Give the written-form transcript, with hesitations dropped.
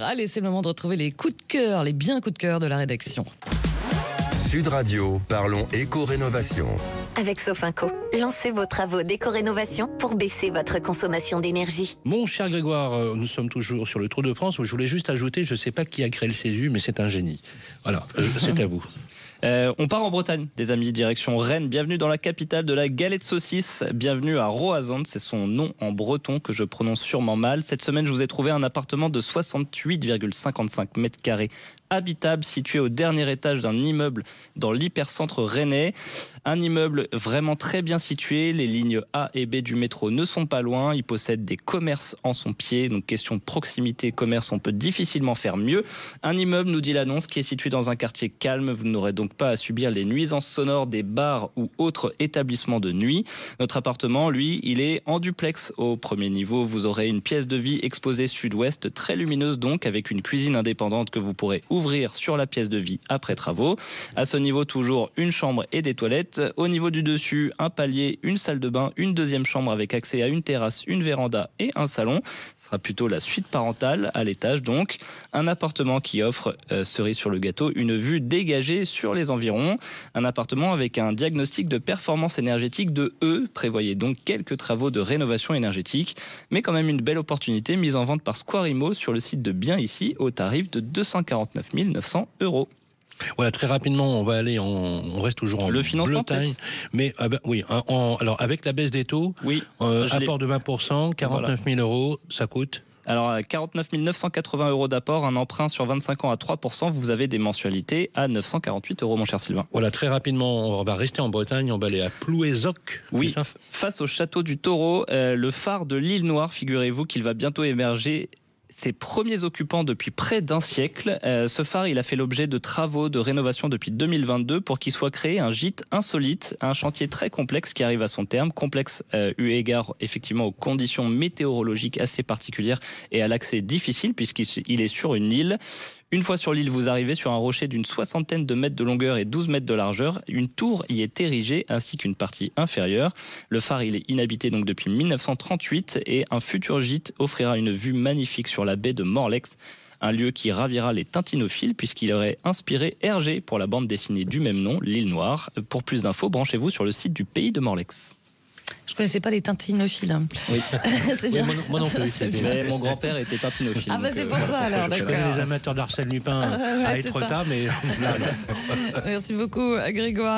Allez, c'est le moment de retrouver les coups de cœur, les bien coups de cœur de la rédaction. Sud Radio, parlons éco-rénovation. Avec Sofinco, lancez vos travaux d'éco-rénovation pour baisser votre consommation d'énergie. Mon cher Grégoire, nous sommes toujours sur le Tour de France. Je voulais juste ajouter, je ne sais pas qui a créé le Césu, mais c'est un génie. Voilà, c'est à vous. On part en Bretagne, les amis, direction Rennes. Bienvenue dans la capitale de la galette saucisse. Bienvenue à Roazhon, c'est son nom en breton que je prononce sûrement mal. Cette semaine, je vous ai trouvé un appartement de 68,55 mètres carrés habitable situé au dernier étage d'un immeuble dans l'hypercentre rennais. Un immeuble vraiment très bien situé. Les lignes A et B du métro ne sont pas loin. Il possède des commerces en son pied. Donc question proximité commerce, on peut difficilement faire mieux. Un immeuble, nous dit l'annonce, qui est situé dans un quartier calme. Vous n'aurez donc pas à subir les nuisances sonores des bars ou autres établissements de nuit. Notre appartement, lui, il est en duplex. Au premier niveau, vous aurez une pièce de vie exposée sud-ouest, très lumineuse donc, avec une cuisine indépendante que vous pourrez ouvrir sur la pièce de vie après travaux. À ce niveau, toujours une chambre et des toilettes. Au niveau du dessus, un palier, une salle de bain, une deuxième chambre avec accès à une terrasse, une véranda et un salon. Ce sera plutôt la suite parentale à l'étage donc. Un appartement qui offre, cerise sur le gâteau, une vue dégagée sur les environs. Un appartement avec un diagnostic de performance énergétique de E. Prévoyez donc quelques travaux de rénovation énergétique, mais quand même une belle opportunité mise en vente par Squarimo sur le site de Bien Ici au tarif de 249 900 €. Voilà, très rapidement, on va aller on reste toujours en le financement Bretagne, mais oui, alors avec la baisse des taux, oui, apport de 20%, 49 000 €, ça coûte. Alors, 49 980 € d'apport, un emprunt sur 25 ans à 3%, vous avez des mensualités à 948 €, mon cher Sylvain. Voilà, très rapidement, on va rester en Bretagne, on va aller à Plouézoc. Oui, face au château du Taureau, le phare de l'île Noire, figurez-vous qu'il va bientôt émerger ses premiers occupants depuis près d'un siècle. Ce phare, il a fait l'objet de travaux de rénovation depuis 2022 pour qu'il soit créé un gîte insolite, un chantier très complexe qui arrive à son terme. Complexe eu égard effectivement aux conditions météorologiques assez particulières et à l'accès difficile puisqu'il est sur une île. Une fois sur l'île, vous arrivez sur un rocher d'une 60aine de mètres de longueur et 12 mètres de largeur. Une tour y est érigée ainsi qu'une partie inférieure. Le phare, il est inhabité donc depuis 1938 et un futur gîte offrira une vue magnifique sur la baie de Morlex. Un lieu qui ravira les tintinophiles puisqu'il aurait inspiré Hergé pour la bande dessinée du même nom, l'île Noire. Pour plus d'infos, branchez-vous sur le site du Pays de Morlex. Je ne connaissais pas les tintinophiles. Oui, c'est bien. Oui, moi non plus. Mais mon grand-père était tintinophile. Ah bah c'est pour ça alors, Je d'accord. connais les amateurs d'Arsène Lupin à Étretat, mais là, non. Merci beaucoup, Grégoire.